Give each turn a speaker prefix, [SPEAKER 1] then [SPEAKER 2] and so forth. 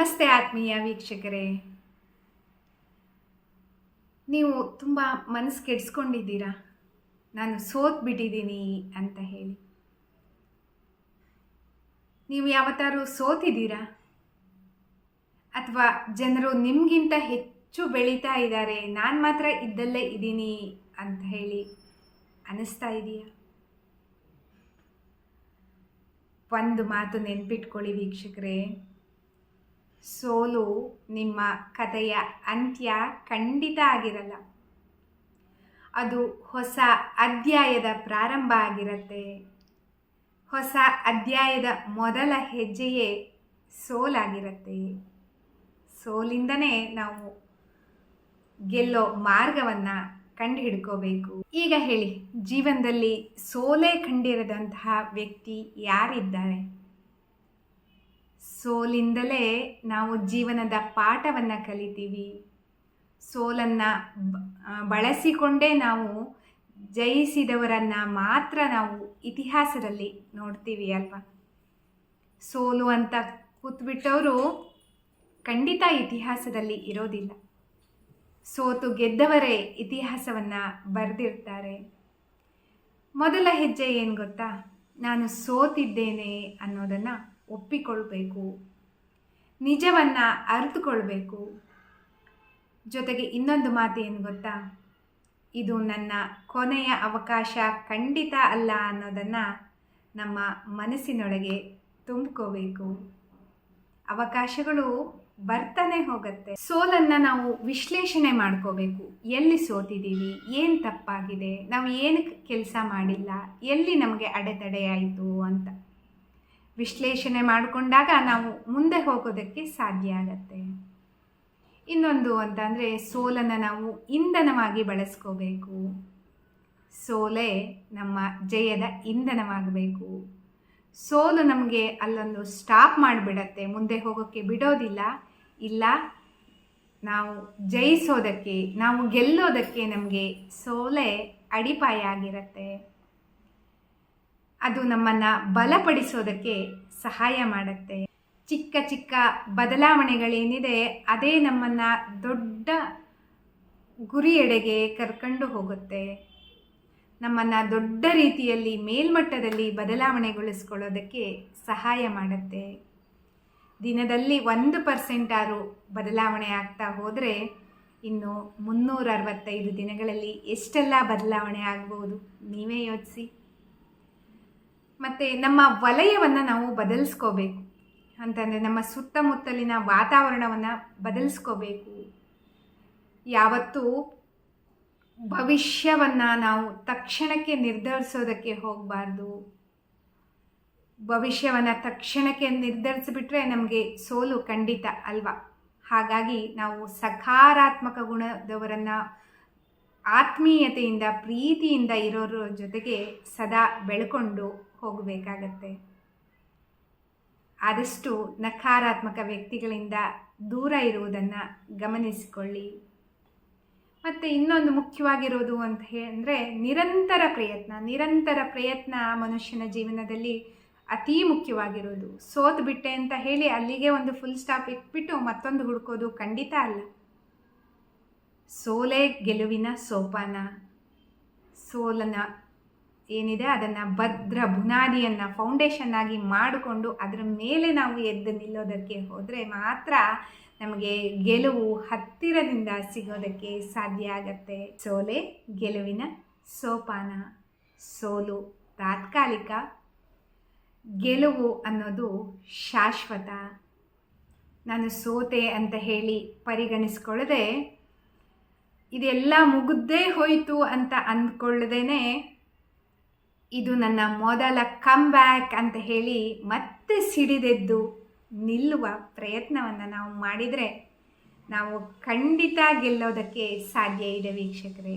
[SPEAKER 1] ನಮಸ್ತೆ ಆತ್ಮೀಯ ವೀಕ್ಷಕರೇ, ನೀವು ತುಂಬ ಮನಸ್ಸು ಕೆಡಿಸ್ಕೊಂಡಿದ್ದೀರಾ, ನಾನು ಸೋತ್ಬಿಟ್ಟಿದ್ದೀನಿ ಅಂತ ಹೇಳಿ. ನೀವು ಯಾವತ್ತಾರು ಸೋತಿದ್ದೀರಾ? ಅಥವಾ ಜನರು ನಿಮಗಿಂತ ಹೆಚ್ಚು ಬೆಳೀತಾ ಇದ್ದಾರೆ, ನಾನು ಮಾತ್ರ ಇದ್ದಲ್ಲೇ ಇದ್ದೀನಿ ಅಂತ ಹೇಳಿ ಅನ್ನಿಸ್ತಾ ಇದೆಯಾ? ಒಂದು ಮಾತು ನೆನ್ಪಿಟ್ಕೊಳ್ಳಿ ವೀಕ್ಷಕರೇ, ಸೋಲು ನಿಮ್ಮ ಕಥೆಯ ಅಂತ್ಯ ಖಂಡಿತ ಆಗಿರಲ್ಲ. ಅದು ಹೊಸ ಅಧ್ಯಾಯದ ಪ್ರಾರಂಭ ಆಗಿರುತ್ತೆ. ಹೊಸ ಅಧ್ಯಾಯದ ಮೊದಲ ಹೆಜ್ಜೆಯೇ ಸೋಲಾಗಿರುತ್ತೆ. ಸೋಲಿಂದನೇ ನಾವು ಗೆಲ್ಲೋ ಮಾರ್ಗವನ್ನು ಕಂಡು ಹಿಡ್ಕೋಬೇಕು. ಈಗ ಹೇಳಿ, ಜೀವನದಲ್ಲಿ ಸೋಲೇ ಕಂಡಿರದಂತಹ ವ್ಯಕ್ತಿ ಯಾರಿದ್ದಾರೆ? ಸೋಲಿಂದಲೇ ನಾವು ಜೀವನದ ಪಾಠವನ್ನು ಕಲಿತೀವಿ. ಸೋಲನ್ನು ಬಳಸಿಕೊಂಡೇ ನಾವು ಜಯಿಸಿದವರನ್ನು ಮಾತ್ರ ನಾವು ಇತಿಹಾಸದಲ್ಲಿ ನೋಡ್ತೀವಿ ಅಲ್ವಾ? ಸೋಲು ಅಂತ ಕೂತ್ಬಿಟ್ಟವರು ಖಂಡಿತ ಇತಿಹಾಸದಲ್ಲಿ ಇರೋದಿಲ್ಲ. ಸೋತು ಗೆದ್ದವರೇ ಇತಿಹಾಸವನ್ನು ಬರೆದಿರ್ತಾರೆ. ಮೊದಲ ಹೆಜ್ಜೆ ಏನು ಗೊತ್ತಾ? ನಾನು ಸೋತಿದ್ದೇನೆ ಅನ್ನೋದನ್ನು ಒಪ್ಪಿಕೊಳ್ಬೇಕು, ನಿಜವನ್ನು ಅರಿತುಕೊಳ್ಬೇಕು. ಜೊತೆಗೆ ಇನ್ನೊಂದು ಮಾತು ಏನು ಗೊತ್ತಾ? ಇದು ನನ್ನ ಕೊನೆಯ ಅವಕಾಶ ಖಂಡಿತ ಅಲ್ಲ ಅನ್ನೋದನ್ನು ನಮ್ಮ ಮನಸ್ಸಿನೊಳಗೆ ತುಂಬ್ಕೋಬೇಕು. ಅವಕಾಶಗಳು ಬರ್ತಾನೆ ಹೋಗುತ್ತೆ. ಸೋಲನ್ನು ನಾವು ವಿಶ್ಲೇಷಣೆ ಮಾಡ್ಕೋಬೇಕು. ಎಲ್ಲಿ ಸೋತಿದ್ದೀವಿ, ಏನು ತಪ್ಪಾಗಿದೆ, ನಾವು ಏನಕ್ಕೆ ಕೆಲಸ ಮಾಡಿಲ್ಲ, ಎಲ್ಲಿ ನಮಗೆ ಅಡೆತಡೆ ಆಯಿತು ಅಂತ ವಿಶ್ಲೇಷಣೆ ಮಾಡಿಕೊಂಡಾಗ ನಾವು ಮುಂದೆ ಹೋಗೋದಕ್ಕೆ ಸಾಧ್ಯ ಆಗತ್ತೆ. ಇನ್ನೊಂದು ಅಂತಂದರೆ, ಸೋಲನ್ನು ನಾವು ಇಂಧನವಾಗಿ ಬಳಸ್ಕೋಬೇಕು. ಸೋಲೇ ನಮ್ಮ ಜಯದ ಇಂಧನವಾಗಬೇಕು. ಸೋಲು ನಮಗೆ ಅಲ್ಲೊಂದು ಸ್ಟಾಪ್ ಮಾಡಿಬಿಡತ್ತೆ, ಮುಂದೆ ಹೋಗೋಕ್ಕೆ ಬಿಡೋದಿಲ್ಲ. ಇಲ್ಲ, ನಾವು ಜಯಿಸೋದಕ್ಕೆ, ನಾವು ಗೆಲ್ಲೋದಕ್ಕೆ ನಮಗೆ ಸೋಲೇ ಅಡಿಪಾಯ ಆಗಿರುತ್ತೆ. ಅದು ನಮ್ಮನ್ನು ಬಲಪಡಿಸೋದಕ್ಕೆ ಸಹಾಯ ಮಾಡುತ್ತೆ. ಚಿಕ್ಕ ಚಿಕ್ಕ ಬದಲಾವಣೆಗಳೇನಿದೆ ಅದೇ ನಮ್ಮನ್ನು ದೊಡ್ಡ ಗುರಿಯೆಡೆಗೆ ಕರ್ಕೊಂಡು ಹೋಗುತ್ತೆ. ನಮ್ಮನ್ನು ದೊಡ್ಡ ರೀತಿಯಲ್ಲಿ ಮೇಲ್ಮಟ್ಟದಲ್ಲಿ ಬದಲಾವಣೆಗೊಳಿಸ್ಕೊಳ್ಳೋದಕ್ಕೆ ಸಹಾಯ ಮಾಡುತ್ತೆ. ದಿನದಲ್ಲಿ 1% ಆದರೂ ಬದಲಾವಣೆ ಆಗ್ತಾ ಹೋದರೆ ಇನ್ನು 365 ದಿನಗಳಲ್ಲಿ ಎಷ್ಟೆಲ್ಲ ಬದಲಾವಣೆ ಆಗ್ಬೋದು ನೀವೇ ಯೋಚಿಸಿ. ಮತ್ತು ನಮ್ಮ ವಲಯವನ್ನು ನಾವು ಬದಲಿಸ್ಕೋಬೇಕು. ಅಂತಂದರೆ ನಮ್ಮ ಸುತ್ತಮುತ್ತಲಿನ ವಾತಾವರಣವನ್ನು ಬದಲಿಸ್ಕೋಬೇಕು. ಯಾವತ್ತೂ ಭವಿಷ್ಯವನ್ನು ನಾವು ತಕ್ಷಣಕ್ಕೆ ನಿರ್ಧರಿಸೋದಕ್ಕೆ ಹೋಗಬಾರ್ದು. ಭವಿಷ್ಯವನ್ನು ತಕ್ಷಣಕ್ಕೆ ನಿರ್ಧರಿಸಿಬಿಟ್ರೆ ನಮಗೆ ಸೋಲು ಖಂಡಿತ ಅಲ್ವಾ? ಹಾಗಾಗಿ ನಾವು ಸಕಾರಾತ್ಮಕ ಗುಣದವರನ್ನು, ಆತ್ಮೀಯತೆಯಿಂದ, ಪ್ರೀತಿಯಿಂದ ಇರೋರ ಜೊತೆಗೆ ಸದಾ ಬೆಳ್ಕೊಂಡು ಹೋಗಬೇಕಾಗತ್ತೆ. ಆದಷ್ಟು ನಕಾರಾತ್ಮಕ ವ್ಯಕ್ತಿಗಳಿಂದ ದೂರ ಇರುವುದನ್ನು ಗಮನಿಸಿಕೊಳ್ಳಿ. ಮತ್ತು ಇನ್ನೊಂದು ಮುಖ್ಯವಾಗಿರೋದು ಅಂತ ಅಂದರೆ ನಿರಂತರ ಪ್ರಯತ್ನ ಮನುಷ್ಯನ ಜೀವನದಲ್ಲಿ ಅತೀ ಮುಖ್ಯವಾಗಿರೋದು. ಸೋತು ಬಿಟ್ಟೆ ಅಂತ ಹೇಳಿ ಅಲ್ಲಿಗೆ ಒಂದು ಫುಲ್ ಸ್ಟಾಪ್ ಇಟ್ಬಿಟ್ಟು ಮತ್ತೊಂದು ಹುಡುಕೋದು ಖಂಡಿತ ಅಲ್ಲ. ಸೋಲೇ ಗೆಲುವಿನ ಸೋಪಾನ. ಸೋಲನ್ನು ಏನಿದೆ ಅದನ್ನು ಭದ್ರ ಬುನಾದಿಯನ್ನು, ಫೌಂಡೇಶನ್ ಆಗಿ ಮಾಡಿಕೊಂಡು ಅದರ ಮೇಲೆ ನಾವು ಎದ್ದು ನಿಲ್ಲೋದಕ್ಕೆ ಹೋದರೆ ಮಾತ್ರ ನಮಗೆ ಗೆಲುವು ಹತ್ತಿರದಿಂದ ಸಿಗೋದಕ್ಕೆ ಸಾಧ್ಯ ಆಗತ್ತೆ. ಸೋಲೇ ಗೆಲುವಿನ ಸೋಪಾನ. ಸೋಲು ತಾತ್ಕಾಲಿಕ, ಗೆಲುವು ಅನ್ನೋದು ಶಾಶ್ವತ. ನಾನು ಸೋತೆ ಅಂತ ಹೇಳಿ ಪರಿಗಣಿಸ್ಕೊಳ್ಳದೆ, ಇದೆಲ್ಲ ಮುಗಿದೇ ಹೋಯಿತು ಅಂತ ಅಂದ್ಕೊಳ್ಳದೇನೆ, ಇದು ನನ್ನ ಮೊದಲ ಕಮ್ ಬ್ಯಾಕ್ ಅಂತ ಹೇಳಿ ಮತ್ತೆ ಸಿಡಿದೆದ್ದು ನಿಲ್ಲುವ ಪ್ರಯತ್ನವನ್ನು ನಾವು ಮಾಡಿದರೆ ನಾವು ಖಂಡಿತ ಗೆಲ್ಲೋದಕ್ಕೆ ಸಾಧ್ಯ ಇದೆ ವೀಕ್ಷಕರೇ.